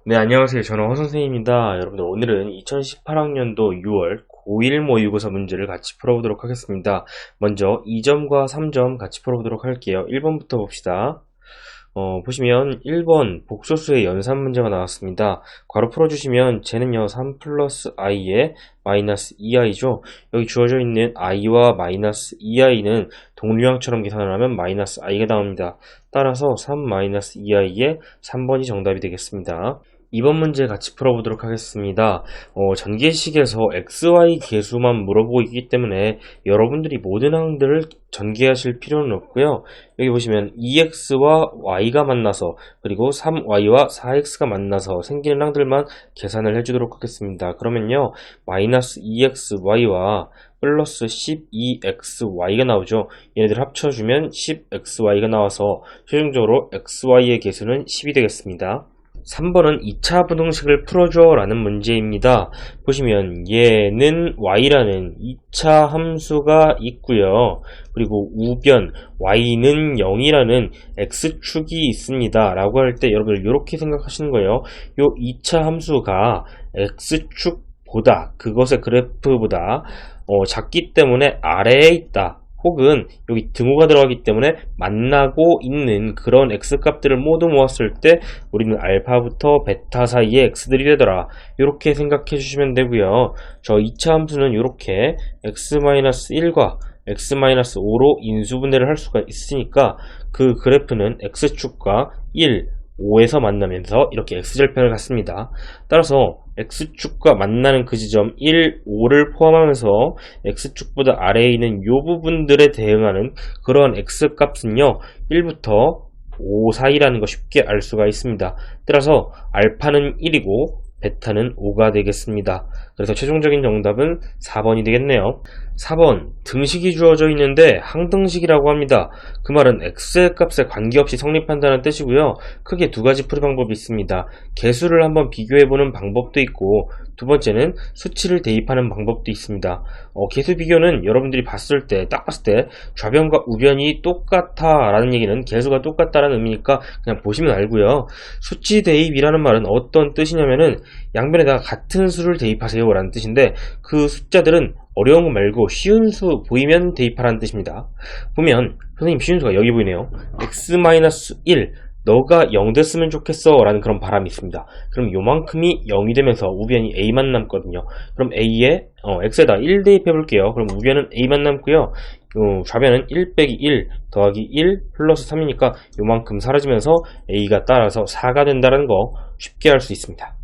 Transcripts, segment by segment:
네, 안녕하세요. 저는 허선생입니다. 여러분들, 오늘은 2018학년도 6월 고1 모의고사 문제를 같이 풀어보도록 하겠습니다. 먼저 2점과 3점 같이 풀어보도록 할게요. 1번부터 봅시다. 보시면 1번 복소수의 연산 문제가 나왔습니다. 괄호 풀어주시면 쟤는요 3 플러스 i의 마이너스 2i죠. 여기 주어져 있는 i와 마이너스 2i는 동류항처럼 계산을 하면 마이너스 i가 나옵니다. 따라서 3 마이너스 2i의 3번이 정답이 되겠습니다. 이번 문제 같이 풀어보도록 하겠습니다. 전개식에서 XY 계수만 물어보고 있기 때문에 여러분들이 모든 항들을 전개하실 필요는 없고요. 여기 보시면 2x와 y가 만나서 그리고 3y와 4x가 만나서 생기는 항들만 계산을 해주도록 하겠습니다. 그러면요 마이너스 2xy와 플러스 12xy가 나오죠. 얘네들 합쳐주면 10xy가 나와서 최종적으로 xy의 계수는 10이 되겠습니다. 3번은 2차 부등식을 풀어줘 라는 문제입니다. 보시면 얘는 y라는 2차 함수가 있고요. 그리고 우변 y는 0이라는 x축이 있습니다. 라고 할 때 여러분들 이렇게 생각하시는 거예요. 요 2차 함수가 x축보다 그것의 그래프보다 작기 때문에 아래에 있다. 혹은 여기 등호가 들어가기 때문에 만나고 있는 그런 x값들을 모두 모았을 때 우리는 알파부터 베타 사이의 x들이 되더라. 이렇게 생각해 주시면 되고요. 저 2차 함수는 이렇게 x-1과 x-5로 인수분해를 할 수가 있으니까 그 그래프는 x축과 1, 5에서 만나면서 이렇게 x절편을 갖습니다. 따라서 x축과 만나는 그 지점 1, 5를 포함하면서 x축보다 아래에 있는 이 부분들에 대응하는 그런 x값은요 1부터 5 사이라는 거 쉽게 알 수가 있습니다. 따라서 알파는 1이고 베타는 5가 되겠습니다. 그래서 최종적인 정답은 4번이 되겠네요. 4번 등식이 주어져 있는데 항등식이라고 합니다. 그 말은 x의 값에 관계없이 성립한다는 뜻이고요. 크게 두 가지 풀이 방법이 있습니다. 개수를 한번 비교해보는 방법도 있고 두 번째는 수치를 대입하는 방법도 있습니다. 개수 비교는 여러분들이 딱 봤을 때 좌변과 우변이 똑같아 라는 얘기는 개수가 똑같다라는 의미니까 그냥 보시면 알고요. 수치 대입이라는 말은 어떤 뜻이냐면은 양변에다가 같은 수를 대입하세요 라는 뜻인데 그 숫자들은 어려운 거 말고 쉬운 수 보이면 대입하라는 뜻입니다. 보면 선생님 쉬운 수가 여기 보이네요. x-1 너가 0 됐으면 좋겠어 라는 그런 바람이 있습니다. 그럼 요만큼이 0이 되면서 우변이 a만 남거든요. 그럼 a에 x에다 1 대입해 볼게요. 그럼 우변은 a만 남고요. 좌변은 1 빼기 1 더하기 1 플러스 3이니까 요만큼 사라지면서 a가 따라서 4가 된다는 거 쉽게 알 수 있습니다.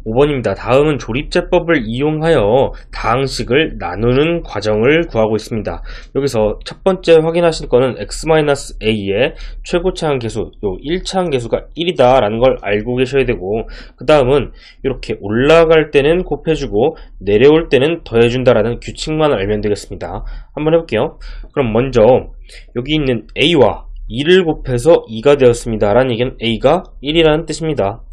5번입니다. 다음은 조립제법을 이용하여 다항식을 나누는 과정을 구하고 있습니다. 여기서 첫 번째 확인하실 거는 x-a의 최고차항 계수, 요 1차항 계수가 1이다 라는 걸 알고 계셔야 되고 그 다음은 이렇게 올라갈 때는 곱해주고 내려올 때는 더해준다 라는 규칙만 알면 되겠습니다. 한번 해볼게요. 그럼 먼저 여기 있는 a와 2를 곱해서 2가 되었습니다 라는 얘기는 a가 1이라는 뜻입니다.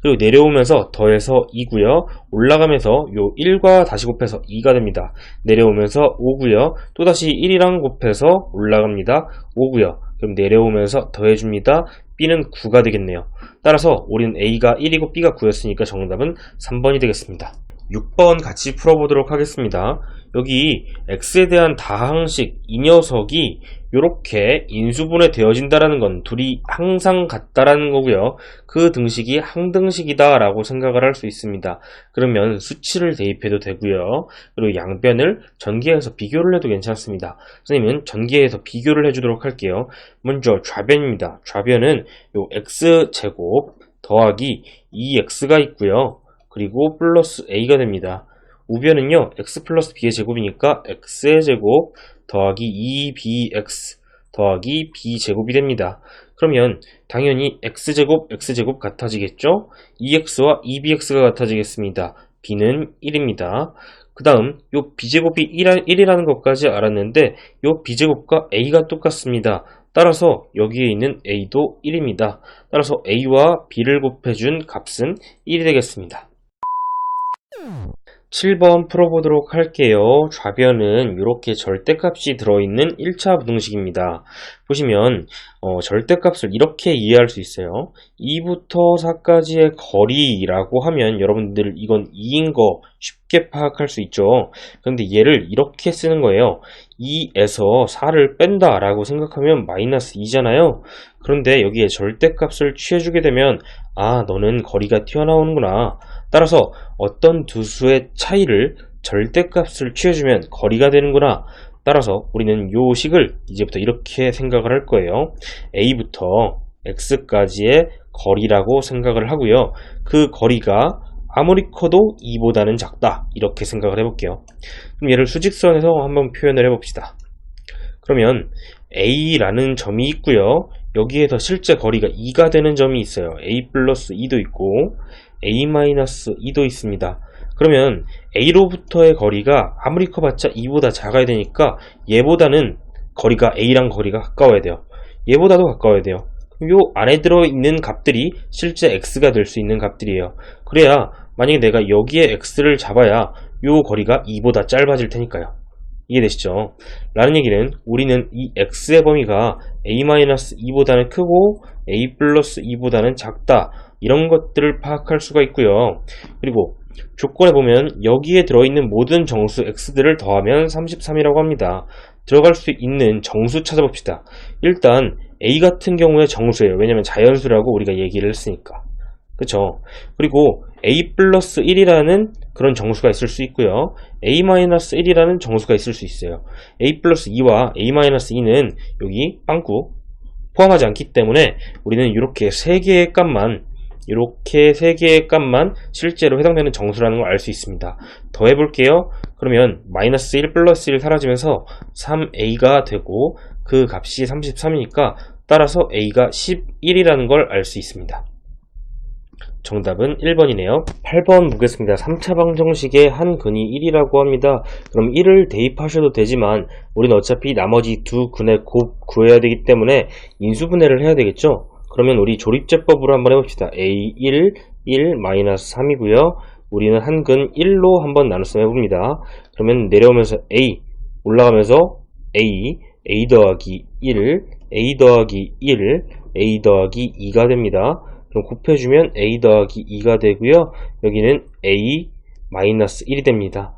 그리고 내려오면서 더해서 2고요. 올라가면서 요 1과 다시 곱해서 2가 됩니다. 내려오면서 5고요. 또다시 1이랑 곱해서 올라갑니다. 5고요. 그럼 내려오면서 더해줍니다. b는 9가 되겠네요. 따라서 우리는 a가 1이고 b가 9였으니까 정답은 3번이 되겠습니다. 6번 같이 풀어보도록 하겠습니다. 여기 x에 대한 다항식 이 녀석이 이렇게 인수분해 되어진다라는 건 둘이 항상 같다라는 거고요. 그 등식이 항등식이다 라고 생각을 할 수 있습니다. 그러면 수치를 대입해도 되고요. 그리고 양변을 전개해서 비교를 해도 괜찮습니다. 선생님은 전개해서 비교를 해주도록 할게요. 먼저 좌변입니다. 좌변은 요 x제곱 더하기 2x가 있고요. 그리고 플러스 a가 됩니다. 우변은요 x 플러스 b의 제곱이니까 x의 제곱 더하기 2bx 더하기 b제곱이 됩니다. 그러면 당연히 x제곱 x제곱 같아지겠죠? 2x와 2bx가 같아지겠습니다. b는 1입니다. 그 다음 요 b제곱이 1이라는 것까지 알았는데 요 b제곱과 a가 똑같습니다. 따라서 여기에 있는 a도 1입니다. 따라서 a와 b를 곱해준 값은 1이 되겠습니다. 7번 풀어보도록 할게요. 좌변은 이렇게 절대값이 들어있는 1차 부등식입니다. 보시면 절대값을 이렇게 이해할 수 있어요. 2부터 4까지의 거리라고 하면 여러분들 이건 2인 거 쉽게 파악할 수 있죠. 그런데 얘를 이렇게 쓰는 거예요. 2에서 4를 뺀다 라고 생각하면 마이너스 2잖아요. 그런데 여기에 절대값을 취해주게 되면 너는 거리가 튀어나오는구나. 따라서 어떤 두 수의 차이를 절대값을 취해주면 거리가 되는구나. 따라서 우리는 요 식을 이제부터 이렇게 생각을 할 거예요. A부터 X까지의 거리라고 생각을 하고요. 그 거리가 아무리 커도 2보다는 작다. 이렇게 생각을 해볼게요. 그럼 얘를 수직선에서 한번 표현을 해봅시다. 그러면 A라는 점이 있고요. 여기에서 실제 거리가 2가 되는 점이 있어요. A 플러스 2도 있고 A 마이너스 2도 있습니다. 그러면 A로부터의 거리가 아무리 커봤자 2보다 작아야 되니까 얘보다는 거리가 A랑 거리가 가까워야 돼요. 얘보다도 가까워야 돼요. 요 안에 들어있는 값들이 실제 X가 될 수 있는 값들이에요. 그래야 만약에 내가 여기에 X를 잡아야 요 거리가 2보다 짧아질 테니까요. 이해되시죠? 라는 얘기는 우리는 이 X의 범위가 A-2보다는 크고 A 플러스 2보다는 작다. 이런 것들을 파악할 수가 있고요. 그리고 조건에 보면 여기에 들어있는 모든 정수 X들을 더하면 33이라고 합니다. 들어갈 수 있는 정수 찾아봅시다. 일단 A 같은 경우에 정수예요. 왜냐면 자연수라고 우리가 얘기를 했으니까. 그쵸? 그리고 A 플러스 1이라는 그런 정수가 있을 수 있고요. A 마이너스 1이라는 정수가 있을 수 있어요. A 플러스 2와 A 마이너스 2는 여기 빵꾸 포함하지 않기 때문에 우리는 이렇게 세 개의 값만 실제로 해당되는 정수라는 걸 알 수 있습니다. 더 해볼게요. 그러면 마이너스 1 플러스 1 사라지면서 3A가 되고 그 값이 33이니까 따라서 A가 11이라는 걸 알 수 있습니다. 정답은 1번이네요. 8번 보겠습니다. 3차 방정식의 한 근이 1이라고 합니다. 그럼 1을 대입하셔도 되지만 우리는 어차피 나머지 두 근의 곱 구해야 되기 때문에 인수분해를 해야 되겠죠. 그러면 우리 조립제법으로 한번 해봅시다. A1, 1, 마이너스 3이고요. 우리는 한 근 1로 한번 나눗셈 해봅니다. 그러면 내려오면서 A, 올라가면서 A 더하기 1, A 더하기 1, A 더하기 2가 됩니다. 그럼 곱해주면 A 더하기 2가 되고요. 여기는 A 마이너스 1이 됩니다.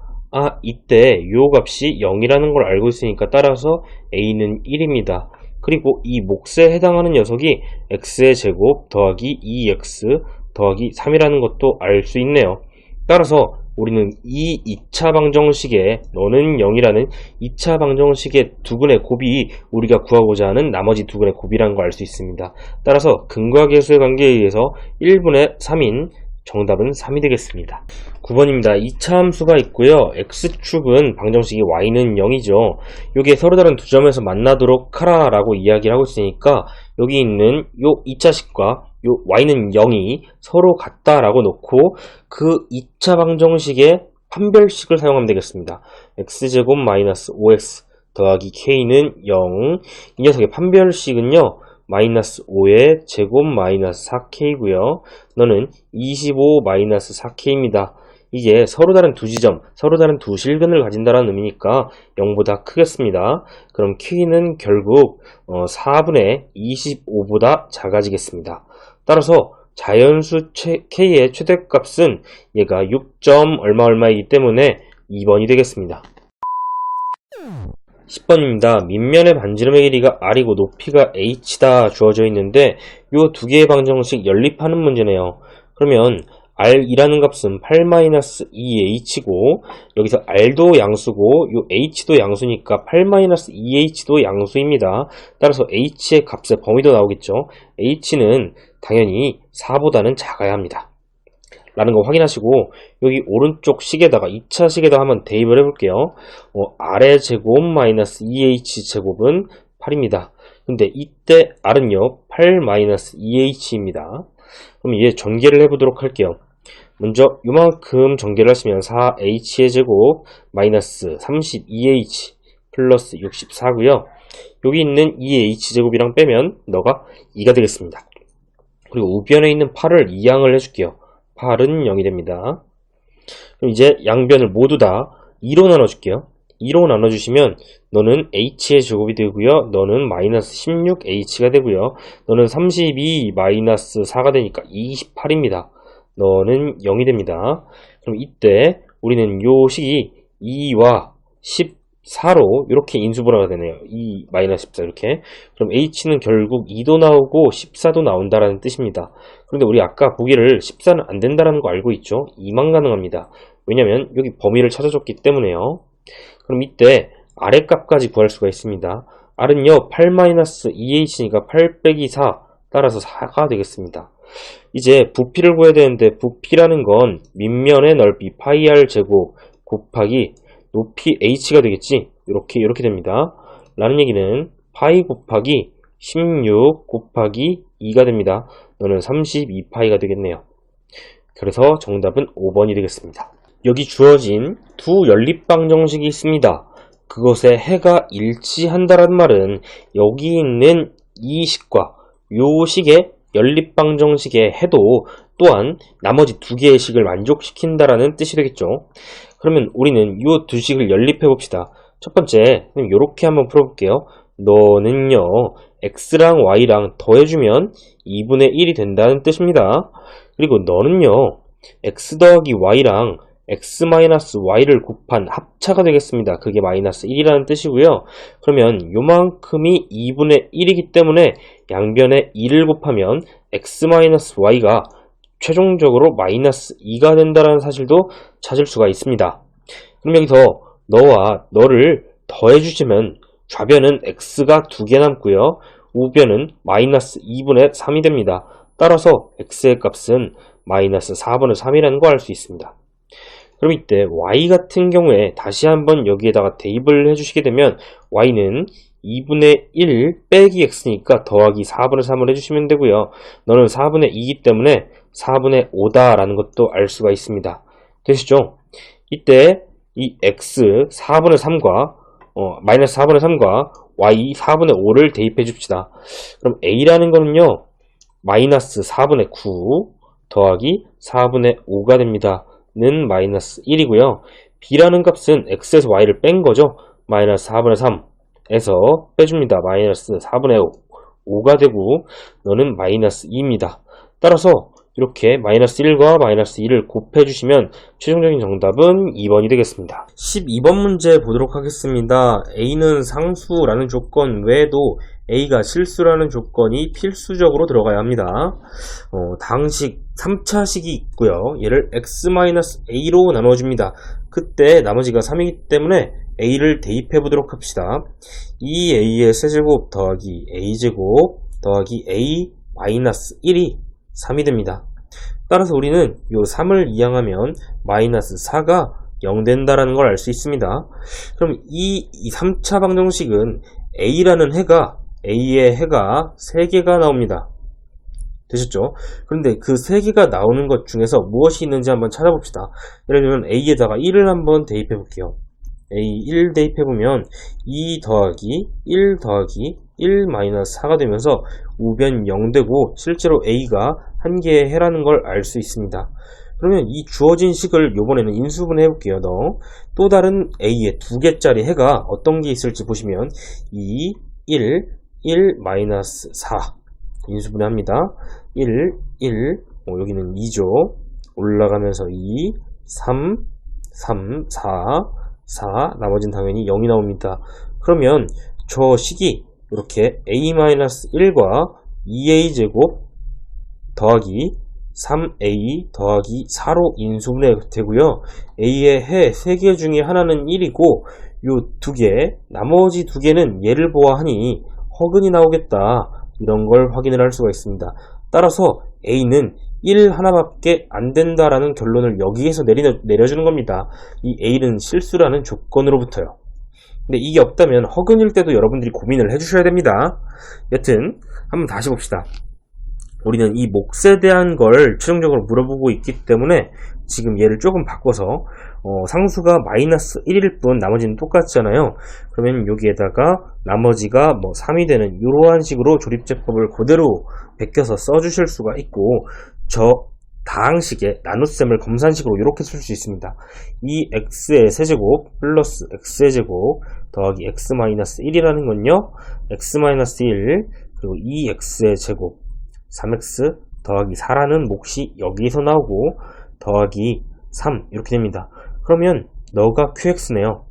이때 요 값이 0이라는 걸 알고 있으니까 따라서 A는 1입니다. 그리고 이 몫에 해당하는 녀석이 x의 제곱 더하기 2x 더하기 3이라는 것도 알 수 있네요. 따라서 우리는 이 2차 방정식에 너는 0이라는 2차 방정식의 두 근의 곱이 우리가 구하고자 하는 나머지 두 근의 곱이라는 걸 알 수 있습니다. 따라서 근과 계수의 관계에 의해서 1분의 3인 정답은 3이 되겠습니다. 9번입니다. 2차 함수가 있고요. x축은 방정식이 y는 0이죠. 여기에 서로 다른 두 점에서 만나도록 하라 라고 이야기를 하고 있으니까 여기 있는 요 2차식과 요 y는 0이 서로 같다라고 놓고 그 2차 방정식의 판별식을 사용하면 되겠습니다. x제곱 마이너스 5x 더하기 k는 0. 이 녀석의 판별식은요. 마이너스 5의 제곱 마이너스 4k고요. 너는 25 마이너스 4k입니다. 이게 서로 다른 두 지점, 서로 다른 두 실근을 가진다는 의미니까 0보다 크겠습니다. 그럼 k는 결국 4분의 25보다 작아지겠습니다. 따라서 자연수 k의 최대값은 얘가 6점 얼마이기 때문에 2번이 되겠습니다. 10번입니다. 밑면의 반지름의 길이가 r이고 높이가 h다 주어져 있는데 이 두 개의 방정식 연립하는 문제네요. 그러면 r이라는 값은 8-2h고 여기서 r도 양수고 이 h도 양수니까 8-2h도 양수입니다. 따라서 h의 값의 범위도 나오겠죠. h는 당연히 4보다는 작아야 합니다. 라는 거 확인하시고 여기 오른쪽 식에다가 2차 식에다 한번 대입을 해볼게요. r의 제곱 마이너스 2h 제곱은 8입니다. 근데 이때 r은요 8 마이너스 2h입니다. 그럼 이제 전개를 해보도록 할게요. 먼저 요만큼 전개를 하시면 4h의 제곱 마이너스 32h 플러스 64고요. 여기 있는 2h 제곱이랑 빼면 너가 2가 되겠습니다. 그리고 우변에 있는 8을 이항을 해줄게요. 8은 0이 됩니다. 그럼 이제 양변을 모두 다 2로 나눠줄게요. 2로 나눠주시면 너는 h의 제곱이 되고요. 너는 마이너스 16h가 되고요. 너는 32 마이너스 4가 되니까 28입니다. 너는 0이 됩니다. 그럼 이때 우리는 요 식이 2와 14로 이렇게 인수분해가 되네요. 2 마이너스 14 이렇게. 그럼 h는 결국 2도 나오고 14도 나온다라는 뜻입니다. 그런데 우리 아까 보기를 14는 안 된다라는 거 알고 있죠? 2만 가능합니다. 왜냐면 여기 범위를 찾아줬기 때문에요. 그럼 이때 아래값까지 구할 수가 있습니다. r은요 8-2h니까 8 빼기 4 따라서 4가 되겠습니다. 이제 부피를 구해야 되는데 부피라는 건 밑면의 넓이 파이 r 제곱 곱하기 높이 h가 되겠지. 이렇게 됩니다. 라는 얘기는 파이 곱하기 16 곱하기 2가 됩니다. 너는 32파이가 되겠네요. 그래서 정답은 5번이 되겠습니다. 여기 주어진 두 연립방정식이 있습니다. 그것의 해가 일치한다는 말은 여기 있는 이 식과 요 식의 연립방정식의 해도 또한 나머지 두 개의 식을 만족시킨다라는 뜻이 되겠죠. 그러면 우리는 이 두 식을 연립해 봅시다. 첫 번째, 이렇게 한번 풀어볼게요. 너는요, x랑 y랑 더해주면 2분의 1이 된다는 뜻입니다. 그리고 너는요, x 더하기 y랑 x-y를 곱한 합차가 되겠습니다. 그게 마이너스 1이라는 뜻이고요. 그러면 요만큼이 2분의 1이기 때문에 양변에 2를 곱하면 x-y가 최종적으로 마이너스 2가 된다는 사실도 찾을 수가 있습니다. 그럼 여기서 너와 너를 더해주시면 좌변은 x가 2개 남고요. 우변은 마이너스 2분의 3이 됩니다. 따라서 x의 값은 마이너스 4분의 3이라는 거 알 수 있습니다. 그럼 이때 y 같은 경우에 다시 한번 여기에다가 대입을 해주시게 되면 y는 2분의 1 빼기 x니까 더하기 4분의 3을 해주시면 되고요. 너는 4분의 2이기 때문에 4분의 5다 라는 것도 알 수가 있습니다. 되시죠? 이때 이 x 4분의 3과 마이너스 4분의 3과 y 4분의 5를 대입해 줍시다. 그럼 a라는 거는요 마이너스 4분의 9 더하기 4분의 5가 됩니다. 는 마이너스 1이고요. b라는 값은 x에서 y를 뺀 거죠. 마이너스 4분의 3에서 빼줍니다. 마이너스 4분의 5가 되고 너는 마이너스 2입니다. 따라서 이렇게 마이너스 1과 마이너스 2를 곱해주시면 최종적인 정답은 2번이 되겠습니다. 12번 문제 보도록 하겠습니다. a는 상수라는 조건 외에도 a가 실수라는 조건이 필수적으로 들어가야 합니다. 당식 3차식이 있고요. 얘를 x-a로 나눠줍니다. 그때 나머지가 3이기 때문에 a를 대입해 보도록 합시다. 2a의 세제곱 더하기 a제곱 더하기 a-1이 3이 됩니다. 따라서 우리는 이 3을 이항하면 마이너스 4가 0 된다는 걸 알 수 있습니다. 그럼 이 3차 방정식은 a라는 해가 a의 해가 3개가 나옵니다. 되셨죠? 그런데 그 3개가 나오는 것 중에서 무엇이 있는지 한번 찾아봅시다. 예를 들면 a에다가 1을 한번 대입해 볼게요. a1 대입해보면 2 더하기 1 더하기 1 마이너스 4가 되면서 우변 0 되고 실제로 a가 한 개의 해라는 걸 알 수 있습니다. 그러면 이 주어진 식을 요번에는 인수분해 해볼게요. 또 다른 a의 2개짜리 해가 어떤 게 있을지 보시면 2, 1, 1 마이너스 4 인수분해 합니다. 1, 1 여기는 2죠. 올라가면서 2, 3, 3, 4 4 나머지는 당연히 0이 나옵니다. 그러면 저 식이 이렇게 a-1과 2a제곱 더하기 3a 더하기 4로 인수분해 되고요. a의 해 3개 중에 하나는 1이고 요 2개 나머지 2개는 얘를 보아하니 허근이 나오겠다. 이런 걸 확인을 할 수가 있습니다. 따라서 a는 1 하나밖에 안 된다라는 결론을 여기에서 내려주는 겁니다. 이 a는 실수라는 조건으로부터요. 근데 이게 없다면 허근일 때도 여러분들이 고민을 해주셔야 됩니다. 여튼 한번 다시 봅시다. 우리는 이 몫에 대한 걸 최종적으로 물어보고 있기 때문에 지금 얘를 조금 바꿔서 상수가 마이너스 1일 뿐 나머지는 똑같잖아요. 그러면 여기에다가 나머지가 3이 되는 이러한 식으로 조립제법을 그대로 베껴서 써주실 수가 있고 저 다항식의 나눗셈을 검산식으로 이렇게 쓸 수 있습니다. 이 x의 세제곱 플러스 x의 제곱 더하기 x-1이라는 건요, x-1 그리고 2x의 제곱 3x 더하기 4라는 몫이 여기서 나오고 더하기 3 이렇게 됩니다. 그러면 너가 qx네요.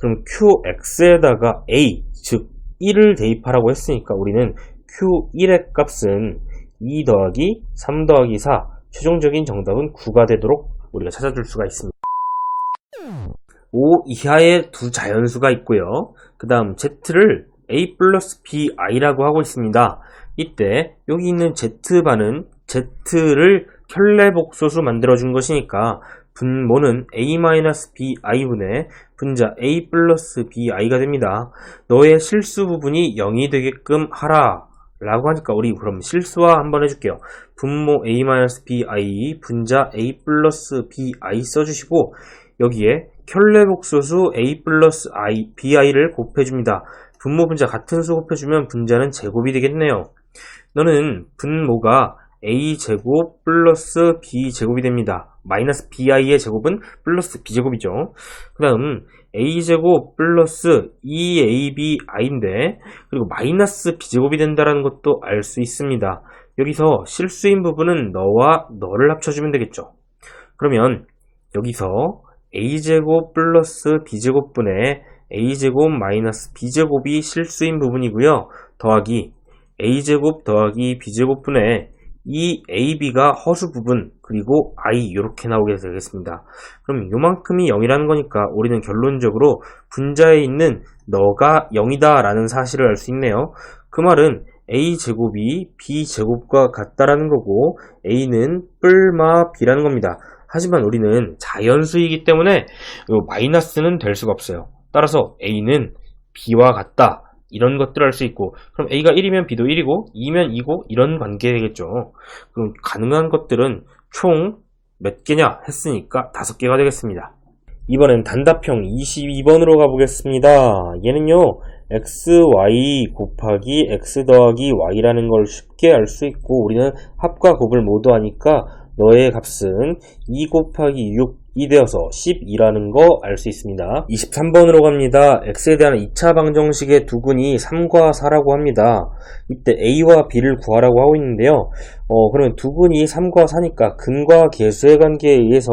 그럼 qx에다가 a 즉 1을 대입하라고 했으니까 우리는 q1의 값은 2 더하기 3 더하기 4, 최종적인 정답은 9가 되도록 우리가 찾아줄 수가 있습니다. 5 이하의 두 자연수가 있고요. 그 다음 z를 a 플러스 bi라고 하고 있습니다. 이때 여기 있는 z반은 z를 켤레복소수 만들어준 것이니까 분모는 a-bi분의 분자 a 플러스 bi가 됩니다. 너의 실수 부분이 0이 되게끔 하라 라고 하니까 우리 그럼 실수화 한번 해줄게요. 분모 a-bi 분자 a 플러스 bi 써주시고 여기에 켤레복소수 a 플러스 bi를 곱해줍니다. 분모 분자 같은 수 곱해주면 분자는 제곱이 되겠네요. 너는 분모가 a제곱 플러스 b제곱이 됩니다. 마이너스 bi의 제곱은 플러스 b제곱이죠. 그 다음 a제곱 플러스 2abI인데 그리고 마이너스 b제곱이 된다는 것도 알 수 있습니다. 여기서 실수인 부분은 너와 너를 합쳐주면 되겠죠. 그러면 여기서 a제곱 플러스 b제곱분의 a제곱 마이너스 b제곱이 실수인 부분이고요. 더하기 a제곱 더하기 b제곱분의 이 ab가 허수 부분 그리고 i 이렇게 나오게 되겠습니다. 그럼 요만큼이 0이라는 거니까 우리는 결론적으로 분자에 있는 너가 0이다 라는 사실을 알 수 있네요. 그 말은 a제곱이 b제곱과 같다라는 거고 a는 뿔마 b라는 겁니다. 하지만 우리는 자연수이기 때문에 마이너스는 될 수가 없어요. 따라서 a는 b와 같다 이런 것들을 알 수 있고, 그럼 a가 1이면 b도 1이고 2면 2고 이런 관계 되겠죠. 그럼 가능한 것들은 총 몇 개냐 했으니까 5개가 되겠습니다. 이번엔 단답형 22번으로 가보겠습니다. 얘는요 x, y 곱하기 x 더하기 y라는 걸 쉽게 알 수 있고 우리는 합과 곱을 모두 하니까 너의 값은 2 곱하기 6이 되어서 12라는 거 알 수 있습니다. 23번으로 갑니다. x에 대한 2차 방정식의 두근이 3과 4라고 합니다. 이때 a와 b를 구하라고 하고 있는데요. 그러면 두근이 3과 4니까 근과 계수의 관계에 의해서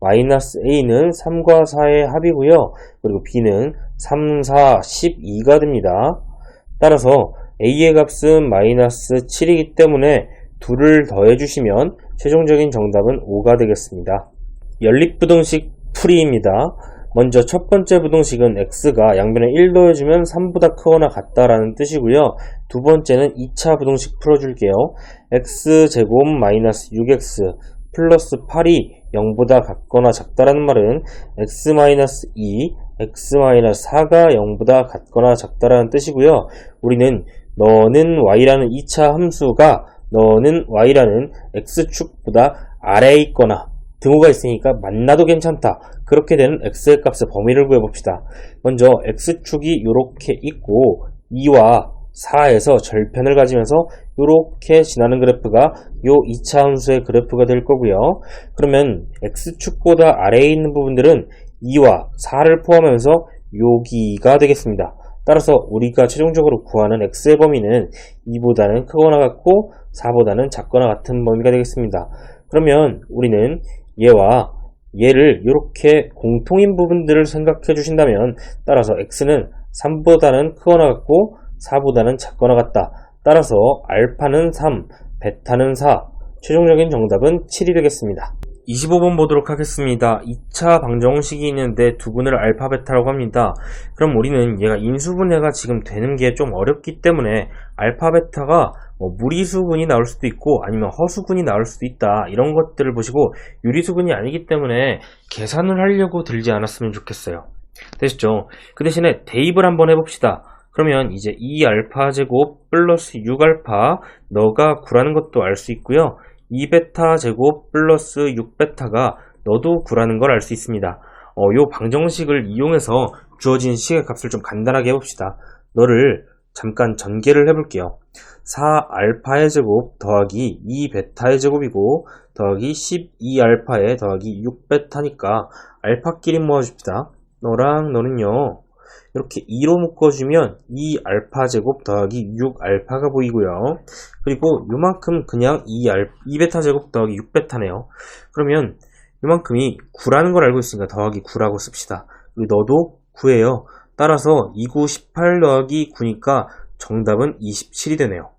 마이너스 a는 3과 4의 합이고요. 그리고 b는 3, 4, 12가 됩니다. 따라서 a의 값은 마이너스 7이기 때문에 2를 더해주시면 최종적인 정답은 5가 되겠습니다. 연립부등식 풀이입니다. 먼저 첫 번째 부등식은 x가 양변에 1 더해주면 3보다 크거나 같다라는 뜻이고요. 두 번째는 2차 부등식 풀어줄게요. x제곱 마이너스 6x 플러스 8이 0보다 같거나 작다라는 말은 x-2, x-4가 0보다 같거나 작다라는 뜻이고요. 우리는 너는 y라는 2차 함수가 너는 y라는 x축보다 아래에 있거나 등호가 있으니까 만나도 괜찮다. 그렇게 되는 x의 값의 범위를 구해봅시다. 먼저 x축이 이렇게 있고 2와 4에서 절편을 가지면서 이렇게 지나는 그래프가 요 2차 함수의 그래프가 될 거고요. 그러면 x축보다 아래에 있는 부분들은 2와 4를 포함하면서 여기가 되겠습니다. 따라서 우리가 최종적으로 구하는 x의 범위는 2보다는 크거나 같고 4보다는 작거나 같은 범위가 되겠습니다. 그러면 우리는 얘와 얘를 이렇게 공통인 부분들을 생각해 주신다면 따라서 x는 3보다는 크거나 같고 4보다는 작거나 같다. 따라서 알파는 3, 베타는 4, 최종적인 정답은 7이 되겠습니다. 25번 보도록 하겠습니다. 2차 방정식이 있는데 두분을 알파 베타라고 합니다. 그럼 우리는 얘가 인수분해가 지금 되는 게 좀 어렵기 때문에 알파 베타가 무리수분이 나올 수도 있고 아니면 허수분이 나올 수도 있다. 이런 것들을 보시고 유리수분이 아니기 때문에 계산을 하려고 들지 않았으면 좋겠어요. 되셨죠? 그 대신에 대입을 한번 해봅시다. 그러면 이제 2알파 제곱 플러스 6알파 너가 구라는 것도 알 수 있고요. 2베타 제곱 플러스 6베타가 너도 구라는 걸 알 수 있습니다. 요 방정식을 이용해서 주어진 식의 값을 좀 간단하게 해봅시다. 너를 잠깐 전개를 해볼게요. 4알파의 제곱 더하기 2베타의 제곱이고 더하기 12알파에 더하기 6베타니까 알파끼리 모아줍시다. 너랑 너는요. 이렇게 2로 묶어주면 2알파 제곱 더하기 6알파가 보이고요. 그리고 요만큼 그냥 2베타 제곱 더하기 6베타네요. 그러면 요만큼이 9라는 걸 알고 있으니까 더하기 9라고 씁시다. 너도 9예요. 따라서 2, 9, 18 더하기 9니까 정답은 27이 되네요.